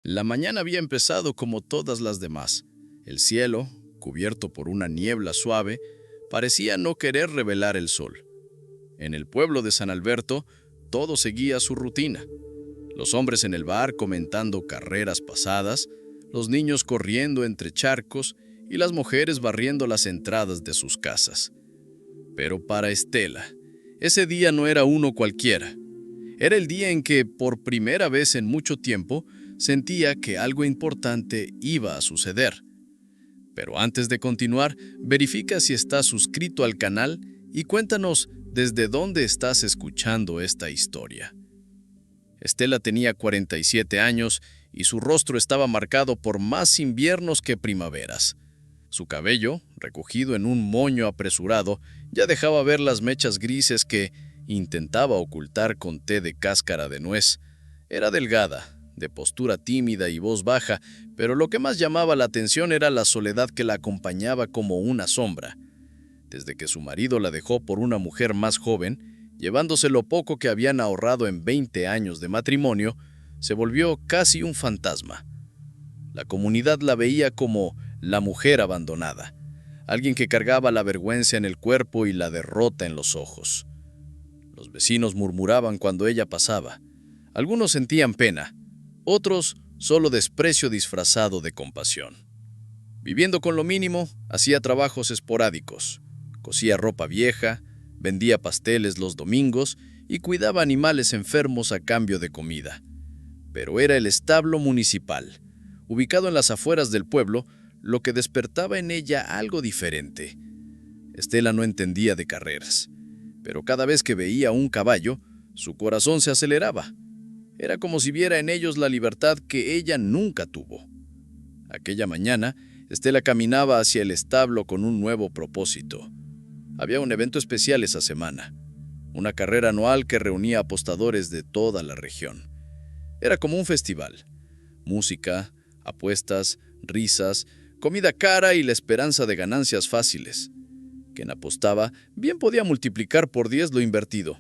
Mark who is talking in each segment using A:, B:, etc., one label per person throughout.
A: La mañana había empezado como todas las demás. El cielo, cubierto por una niebla suave, parecía no querer revelar el sol. En el pueblo de San Alberto, todo seguía su rutina. Los hombres en el bar comentando carreras pasadas, los niños corriendo entre charcos y las mujeres barriendo las entradas de sus casas. Pero para Estela, ese día no era uno cualquiera. Era el día en que, por primera vez en mucho tiempo, sentía que algo importante iba a suceder. Pero antes de continuar, verifica si estás suscrito al canal y cuéntanos desde dónde estás escuchando esta historia. Estela tenía 47 años y su rostro estaba marcado por más inviernos que primaveras. Su cabello, recogido en un moño apresurado, ya dejaba ver las mechas grises que intentaba ocultar con té de cáscara de nuez. Era delgada, de postura tímida y voz baja, pero lo que más llamaba la atención era la soledad que la acompañaba como una sombra. Desde que su marido la dejó por una mujer más joven, llevándose lo poco que habían ahorrado en 20 años de matrimonio, se volvió casi un fantasma. La comunidad la veía como la mujer abandonada, alguien que cargaba la vergüenza en el cuerpo y la derrota en los ojos. Los vecinos murmuraban cuando ella pasaba. Algunos sentían pena, otros solo desprecio disfrazado de compasión. Viviendo con lo mínimo, hacía trabajos esporádicos. Cosía ropa vieja, vendía pasteles los domingos y cuidaba animales enfermos a cambio de comida. Pero era el establo municipal, ubicado en las afueras del pueblo, lo que despertaba en ella algo diferente. Estela no entendía de carreras, pero cada vez que veía un caballo, su corazón se aceleraba. Era como si viera en ellos la libertad que ella nunca tuvo. Aquella mañana, Estela caminaba hacia el establo con un nuevo propósito. Había un evento especial esa semana, una carrera anual que reunía apostadores de toda la región. Era como un festival. Música, apuestas, risas, comida cara y la esperanza de ganancias fáciles. Quien apostaba bien podía multiplicar por 10 lo invertido.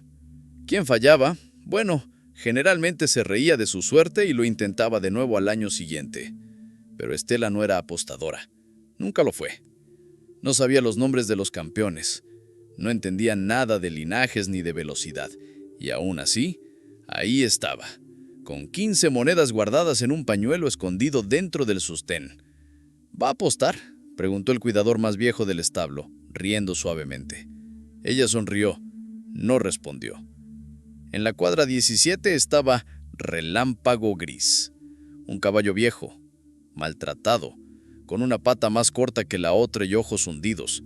A: Quien fallaba, bueno, generalmente se reía de su suerte y lo intentaba de nuevo al año siguiente. Pero Estela no era apostadora. Nunca lo fue. No sabía los nombres de los campeones. No entendía nada de linajes ni de velocidad. Y aún así, ahí estaba, con 15 monedas guardadas en un pañuelo escondido dentro del sostén. ¿Va a apostar?, preguntó el cuidador más viejo del establo, riendo suavemente. Ella sonrió. No respondió. En la cuadra 17 estaba Relámpago Gris, un caballo viejo, maltratado, con una pata más corta que la otra y ojos hundidos.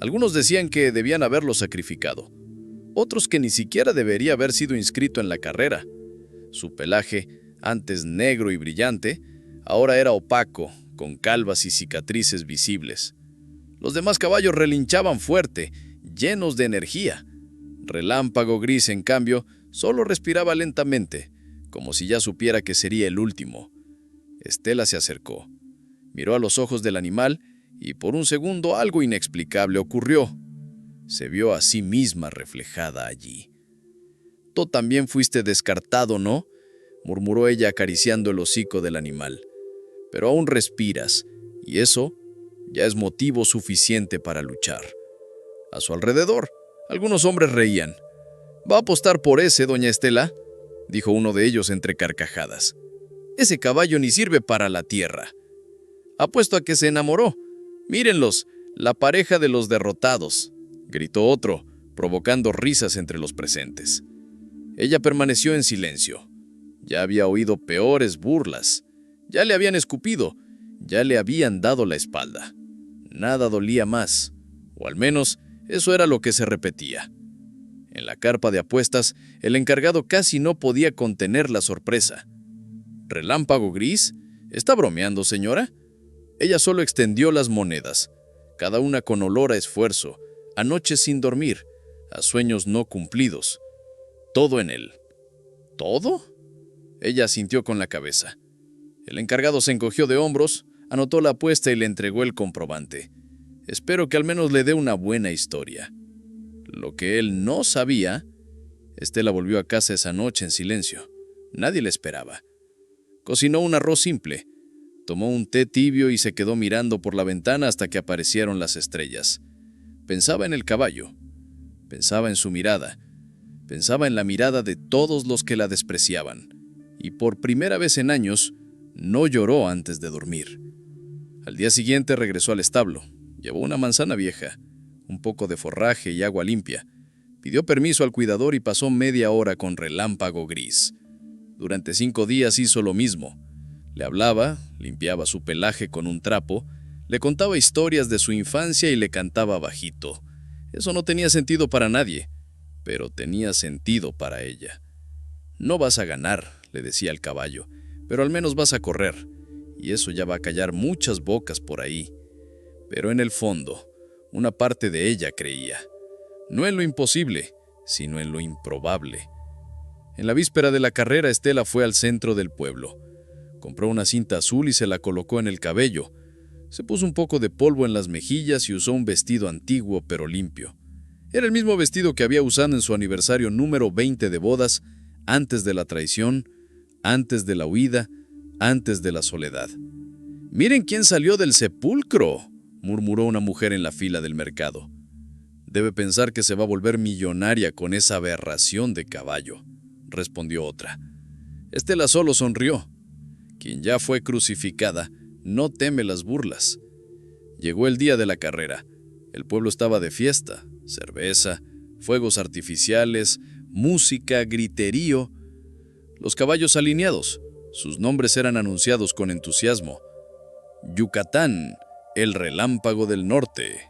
A: Algunos decían que debían haberlo sacrificado, otros que ni siquiera debería haber sido inscrito en la carrera. Su pelaje, antes negro y brillante, ahora era opaco, con calvas y cicatrices visibles. Los demás caballos relinchaban fuerte, llenos de energía. Relámpago Gris, en cambio, solo respiraba lentamente, como si ya supiera que sería el último. Estela se acercó, miró a los ojos del animal y por un segundo algo inexplicable ocurrió. Se vio a sí misma reflejada allí. «Tú también fuiste descartado, ¿no?», murmuró ella acariciando el hocico del animal. «Pero aún respiras, y eso ya es motivo suficiente para luchar». A su alrededor, algunos hombres reían. «¿Va a apostar por ese, doña Estela?», dijo uno de ellos entre carcajadas. «Ese caballo ni sirve para la tierra». «Apuesto a que se enamoró. Mírenlos, la pareja de los derrotados», gritó otro, provocando risas entre los presentes. Ella permaneció en silencio. Ya había oído peores burlas. Ya le habían escupido. Ya le habían dado la espalda. Nada dolía más, o al menos eso era lo que se repetía. En la carpa de apuestas, el encargado casi no podía contener la sorpresa. «¿Relámpago Gris? ¿Está bromeando, señora?». Ella solo extendió las monedas, cada una con olor a esfuerzo, a noches sin dormir, a sueños no cumplidos. Todo en él. ¿Todo?, ella asintió con la cabeza. El encargado se encogió de hombros, anotó la apuesta y le entregó el comprobante. Espero que al menos le dé una buena historia. Lo que él no sabía, Estela volvió a casa esa noche en silencio. Nadie le esperaba. Cocinó un arroz simple, tomó un té tibio y se quedó mirando por la ventana hasta que aparecieron las estrellas. Pensaba en el caballo, pensaba en su mirada, pensaba en la mirada de todos los que la despreciaban, y por primera vez en años no lloró antes de dormir. Al día siguiente regresó al establo, llevó una manzana vieja, un poco de forraje y agua limpia. Pidió permiso al cuidador y pasó media hora con Relámpago Gris. Durante 5 días hizo lo mismo. Le hablaba, limpiaba su pelaje con un trapo, le contaba historias de su infancia y le cantaba bajito. Eso no tenía sentido para nadie, pero tenía sentido para ella. «No vas a ganar», le decía al caballo, «pero al menos vas a correr, y eso ya va a callar muchas bocas por ahí». Pero en el fondo, una parte de ella creía, no en lo imposible, sino en lo improbable. En la víspera de la carrera, Estela fue al centro del pueblo. Compró una cinta azul y se la colocó en el cabello. Se puso un poco de polvo en las mejillas y usó un vestido antiguo pero limpio. Era el mismo vestido que había usado en su aniversario número 20 de bodas, antes de la traición, antes de la huida, antes de la soledad. «Miren quién salió del sepulcro», murmuró una mujer en la fila del mercado. «Debe pensar que se va a volver millonaria con esa aberración de caballo», respondió otra. Estela solo sonrió. Quien ya fue crucificada no teme las burlas. Llegó el día de la carrera. El pueblo estaba de fiesta, cerveza, fuegos artificiales, música, griterío. Los caballos alineados, sus nombres eran anunciados con entusiasmo. Yucatán, el relámpago del norte.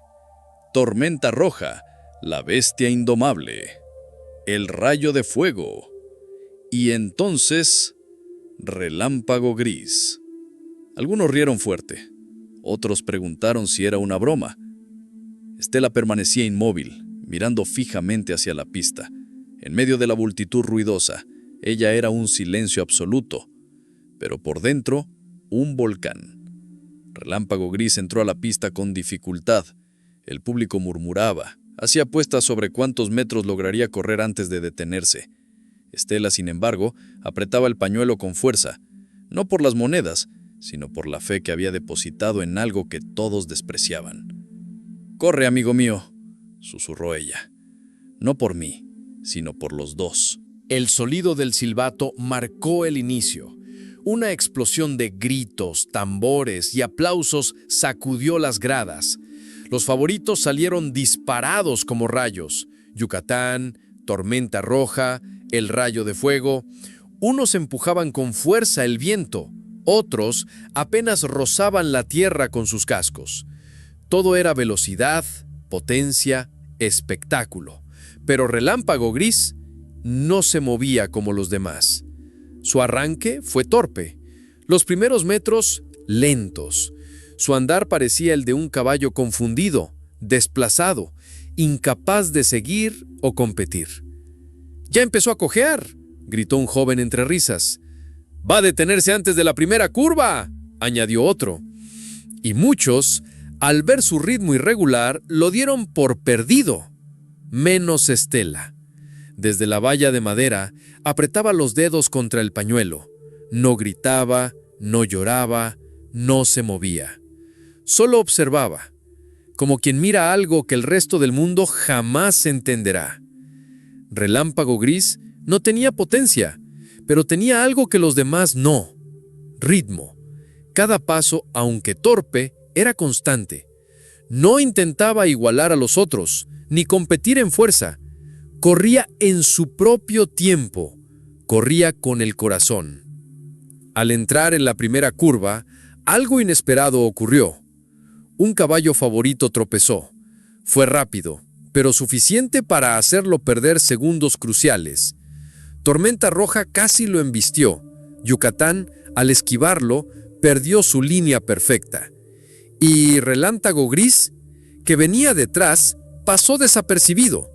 A: Tormenta roja, la bestia indomable. El rayo de fuego. Y entonces, Relámpago Gris. Algunos rieron fuerte. Otros preguntaron si era una broma. Estela permanecía inmóvil, mirando fijamente hacia la pista. En medio de la multitud ruidosa, ella era un silencio absoluto, pero por dentro, un volcán. Relámpago Gris entró a la pista con dificultad. El público murmuraba, hacía apuestas sobre cuántos metros lograría correr antes de detenerse. Estela, sin embargo, apretaba el pañuelo con fuerza, no por las monedas, sino por la fe que había depositado en algo que todos despreciaban. «Corre, amigo mío», susurró ella. «No por mí, sino por los dos».
B: El sonido del silbato marcó el inicio. Una explosión de gritos, tambores y aplausos sacudió las gradas. Los favoritos salieron disparados como rayos. Yucatán, Tormenta Roja, el Rayo de Fuego. Unos empujaban con fuerza el viento, otros apenas rozaban la tierra con sus cascos. Todo era velocidad, potencia, espectáculo. Pero Relámpago Gris no se movía como los demás. Su arranque fue torpe. Los primeros metros, lentos. Su andar parecía el de un caballo confundido, desplazado, incapaz de seguir o competir. «¡Ya empezó a cojear!», gritó un joven entre risas. «¡Va a detenerse antes de la primera curva!», añadió otro. Y muchos, al ver su ritmo irregular, lo dieron por perdido, menos Estela. Desde la valla de madera, apretaba los dedos contra el pañuelo. No gritaba, no lloraba, no se movía. Solo observaba, como quien mira algo que el resto del mundo jamás entenderá. Relámpago Gris no tenía potencia, pero tenía algo que los demás no: ritmo. Cada paso, aunque torpe, era constante. No intentaba igualar a los otros, ni competir en fuerza. Corría en su propio tiempo, corría con el corazón. Al entrar en la primera curva, algo inesperado ocurrió. Un caballo favorito tropezó. Fue rápido, pero suficiente para hacerlo perder segundos cruciales. Tormenta Roja casi lo embistió. Yucatán, al esquivarlo, perdió su línea perfecta. Y Relámpago Gris, que venía detrás, pasó desapercibido.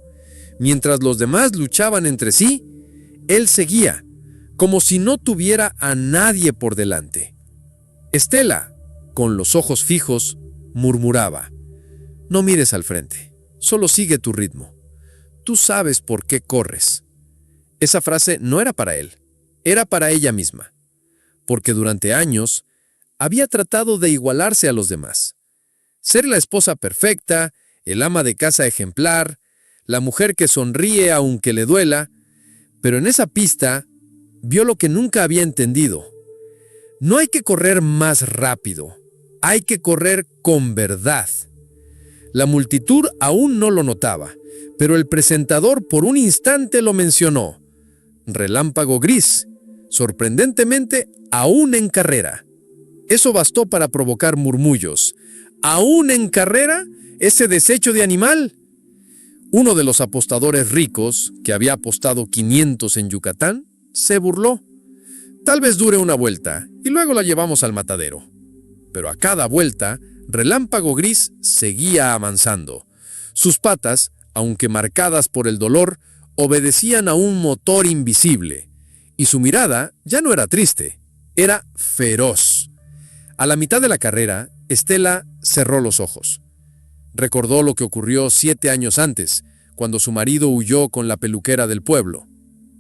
B: Mientras los demás luchaban entre sí, él seguía, como si no tuviera a nadie por delante. Estela, con los ojos fijos, murmuraba: «No mires al frente, solo sigue tu ritmo. Tú sabes por qué corres». Esa frase no era para él, era para ella misma. porque durante años había tratado de igualarse a los demás. Ser la esposa perfecta, el ama de casa ejemplar, la mujer que sonríe aunque le duela, pero en esa pista vio lo que nunca había entendido. No hay que correr más rápido, hay que correr con verdad. La multitud aún no lo notaba, pero el presentador por un instante lo mencionó. Relámpago Gris, sorprendentemente, aún en carrera. Eso bastó para provocar murmullos. ¿Aún en carrera? ¿Ese desecho de animal? Uno de los apostadores ricos, que había apostado 500 en Yucatán, se burló. Tal vez dure una vuelta y luego la llevamos al matadero. Pero a cada vuelta, Relámpago Gris seguía avanzando. Sus patas, aunque marcadas por el dolor, obedecían a un motor invisible. Y su mirada ya no era triste, era feroz. A la mitad de la carrera, Estela cerró los ojos. Recordó lo que ocurrió 7 años antes, cuando su marido huyó con la peluquera del pueblo.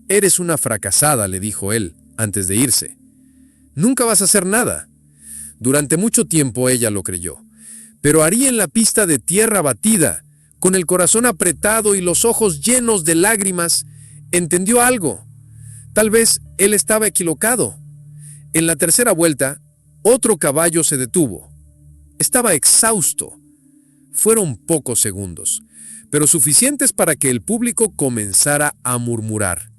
B: «Eres una fracasada», le dijo él, antes de irse. «Nunca vas a hacer nada». Durante mucho tiempo ella lo creyó. Pero Ari, en la pista de tierra batida, con el corazón apretado y los ojos llenos de lágrimas, entendió algo. Tal vez él estaba equivocado. En la tercera vuelta, otro caballo se detuvo. Estaba exhausto. Fueron pocos segundos, pero suficientes para que el público comenzara a murmurar.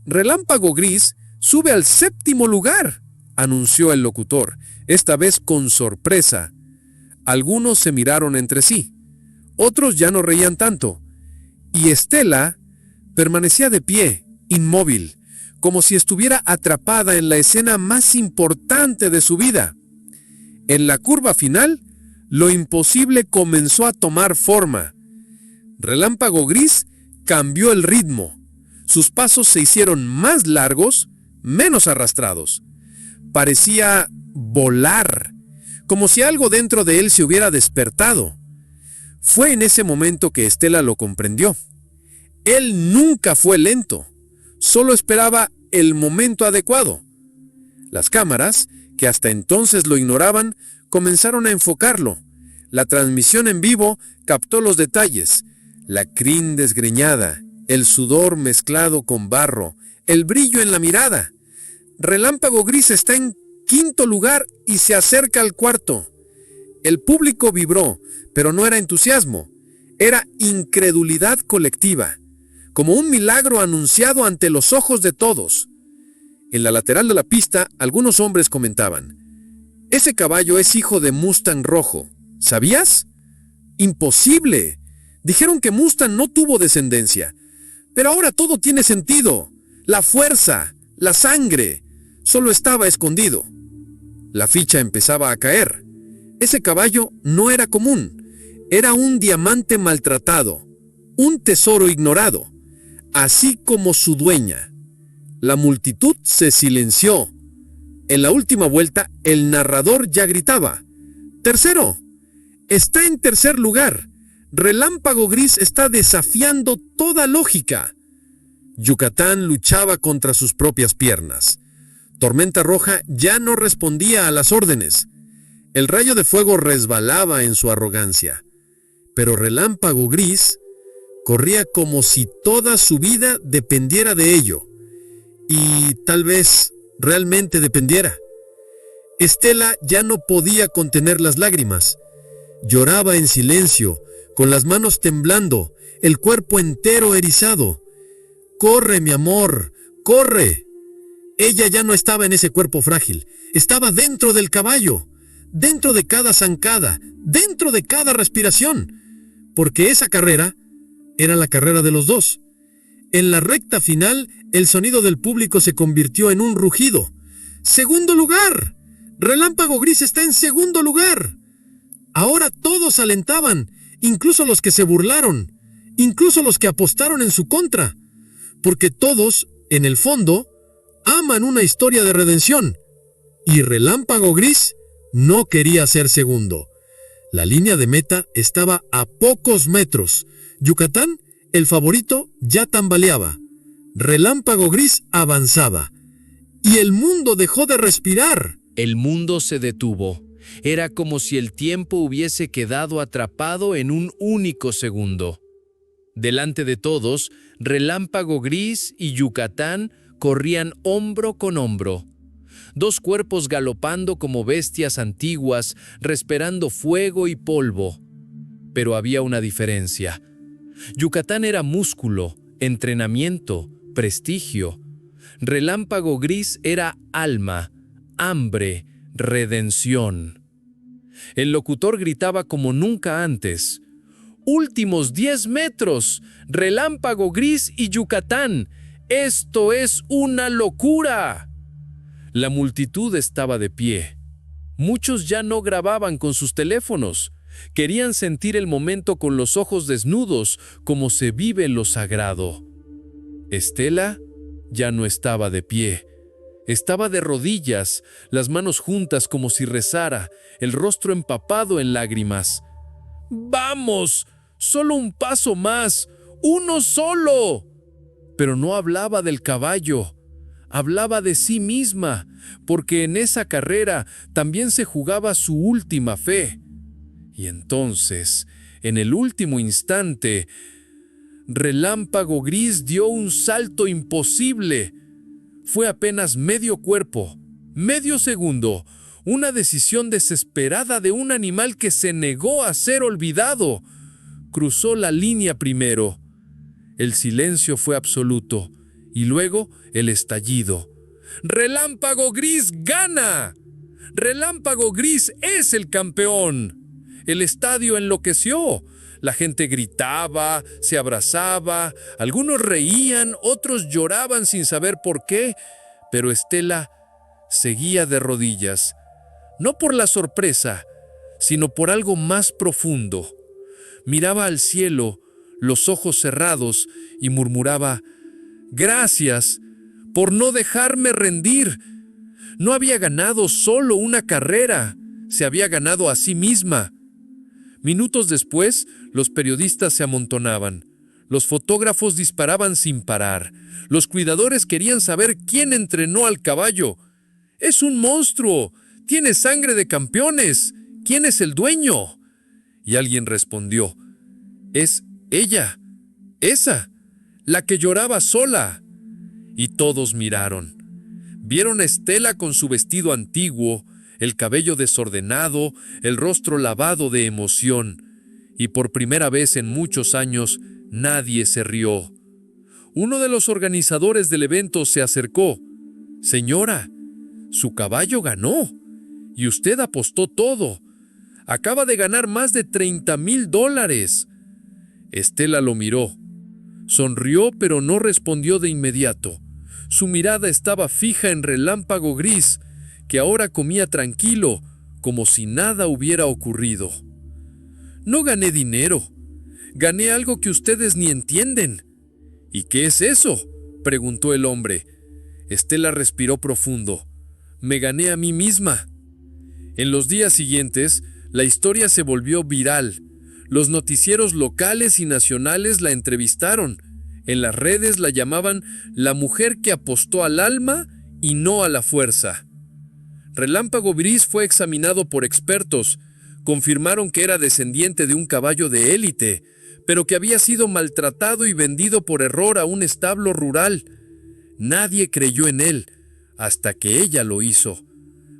B: «Relámpago Gris sube al 7º lugar», anunció el locutor, esta vez con sorpresa. Algunos se miraron entre sí, otros ya no reían tanto, y Estela permanecía de pie, inmóvil, como si estuviera atrapada en la escena más importante de su vida. En la curva final, lo imposible comenzó a tomar forma. Relámpago Gris cambió el ritmo. Sus pasos se hicieron más largos, menos arrastrados. Parecía volar, como si algo dentro de él se hubiera despertado. Fue en ese momento que Estela lo comprendió. Él nunca fue lento, solo esperaba el momento adecuado. Las cámaras, que hasta entonces lo ignoraban, comenzaron a enfocarlo. La transmisión en vivo captó los detalles: la crin desgreñada, el sudor mezclado con barro, el brillo en la mirada. Relámpago Gris está en 5º lugar y se acerca al 4º. El público vibró, pero no era entusiasmo, era incredulidad colectiva, como un milagro anunciado ante los ojos de todos. En la lateral de la pista, algunos hombres comentaban: «Ese caballo es hijo de Mustang Rojo. ¿Sabías? Imposible. Dijeron que Mustang no tuvo descendencia. Pero ahora todo tiene sentido. La fuerza, la sangre, solo estaba escondido». La ficha empezaba a caer. Ese caballo no era común. Era un diamante maltratado, un tesoro ignorado, así como su dueña. La multitud se silenció. En la última vuelta, el narrador ya gritaba: «¡Tercero! Está en 3er lugar. Relámpago Gris está desafiando toda lógica». Yucatán luchaba contra sus propias piernas. Tormenta Roja ya no respondía a las órdenes. El rayo de fuego resbalaba en su arrogancia. Pero Relámpago Gris corría como si toda su vida dependiera de ello. Y tal vez realmente dependiera. Estela ya no podía contener las lágrimas. Lloraba en silencio, con las manos temblando, el cuerpo entero erizado. «¡Corre, mi amor! ¡Corre!». Ella ya no estaba en ese cuerpo frágil. Estaba dentro del caballo, dentro de cada zancada, dentro de cada respiración. Porque esa carrera era la carrera de los dos. En la recta final, el sonido del público se convirtió en un rugido. ¡Segundo lugar! ¡Relámpago Gris está en 2º lugar! Ahora todos alentaban, incluso los que se burlaron, incluso los que apostaron en su contra. Porque todos, en el fondo, aman una historia de redención. Y Relámpago Gris no quería ser segundo. La línea de meta estaba a pocos metros. Yucatán, el favorito, ya tambaleaba. Relámpago Gris avanzaba.
C: y el mundo dejó de respirar.
B: El mundo se detuvo. Era como si el tiempo hubiese quedado atrapado en un único segundo. Delante de todos, Relámpago Gris y Yucatán corrían hombro con hombro. Dos cuerpos galopando como bestias antiguas, respirando fuego y polvo. Pero había una diferencia. Yucatán era músculo, entrenamiento, prestigio. Relámpago Gris era alma, hambre, redención. El locutor gritaba como nunca antes. ¡Últimos 10 metros! ¡Relámpago Gris y Yucatán! ¡Esto es una locura! La multitud estaba de pie. Muchos ya no grababan con sus teléfonos. Querían sentir el momento con los ojos desnudos, como se vive lo sagrado. Estela ya no estaba de pie. Estaba de rodillas, las manos juntas como si rezara, el rostro empapado en lágrimas. ¡Vamos! ¡Solo un paso más! ¡Uno solo! Pero no hablaba del caballo. Hablaba de sí misma, porque en esa carrera también se jugaba su última fe. Y entonces, en el último instante, Relámpago Gris dio un salto imposible. Fue apenas medio cuerpo, medio segundo, una decisión desesperada de un animal que se negó a ser olvidado. Cruzó la línea primero. El silencio fue absoluto, y luego el estallido. ¡Relámpago Gris gana! ¡Relámpago Gris es el campeón! El estadio enloqueció. La gente gritaba, se abrazaba, algunos reían, otros lloraban sin saber por qué, pero Estela seguía de rodillas, no por la sorpresa, sino por algo más profundo. Miraba al cielo, los ojos cerrados, y murmuraba: «Gracias por no dejarme rendir». No había ganado solo una carrera, se había ganado a sí misma. Minutos después, los periodistas se amontonaban. Los fotógrafos disparaban sin parar. Los cuidadores querían saber quién entrenó al caballo. «Es un monstruo. Tiene sangre de campeones. ¿Quién es el dueño?». Y alguien respondió: «Es ella. Esa. La que lloraba sola». Y todos miraron. Vieron a Estela con su vestido antiguo, el cabello desordenado, el rostro lavado de emoción, y por primera vez en muchos años nadie se rió. Uno de los organizadores del evento se acercó. «Señora, su caballo ganó, y usted apostó todo. Acaba de ganar más de $30,000. Estela lo miró. Sonrió, pero no respondió de inmediato. Su mirada estaba fija en Relámpago Gris, que ahora comía tranquilo, como si nada hubiera ocurrido. «No gané dinero. Gané algo que ustedes ni entienden». «¿Y qué es eso?», preguntó el hombre. Estela respiró profundo. «Me gané a mí misma». En los días siguientes, la historia se volvió viral. Los noticieros locales y nacionales la entrevistaron. En las redes la llamaban la mujer que apostó al alma y no a la fuerza. Relámpago Gris fue examinado por expertos. Confirmaron que era descendiente de un caballo de élite, pero que había sido maltratado y vendido por error a un establo rural. Nadie creyó en él, hasta que ella lo hizo.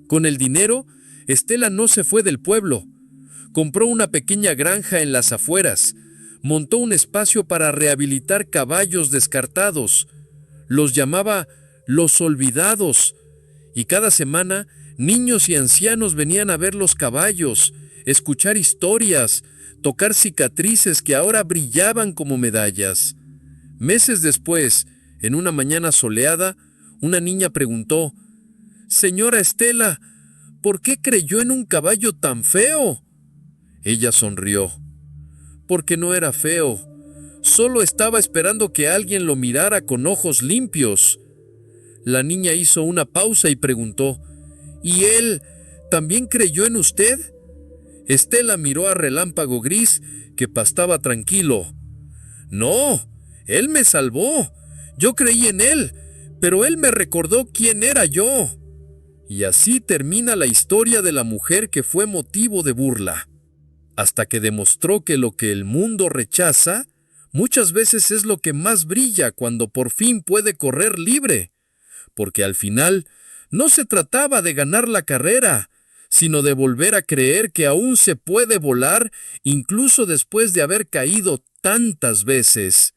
B: Con el dinero, Estela no se fue del pueblo. Compró una pequeña granja en las afueras. Montó un espacio para rehabilitar caballos descartados. Los llamaba Los Olvidados. Y cada semana, niños y ancianos venían a ver los caballos, escuchar historias, tocar cicatrices que ahora brillaban como medallas. Meses después, en una mañana soleada, una niña preguntó: «Señora Estela, ¿por qué creyó en un caballo tan feo?». Ella sonrió. «Porque no era feo. Solo estaba esperando que alguien lo mirara con ojos limpios». La niña hizo una pausa y preguntó: «¿Y él también creyó en usted?». Estela miró a Relámpago Gris, que pastaba tranquilo. «No, él me salvó. Yo creí en él,
C: pero él me recordó quién era yo. Y así termina la historia de la mujer que fue motivo de burla, hasta que demostró que lo que el mundo rechaza muchas veces es lo que más brilla cuando por fin puede correr libre, porque al final no se trataba de ganar la carrera, sino de volver a creer que aún se puede volar incluso después de haber caído tantas veces.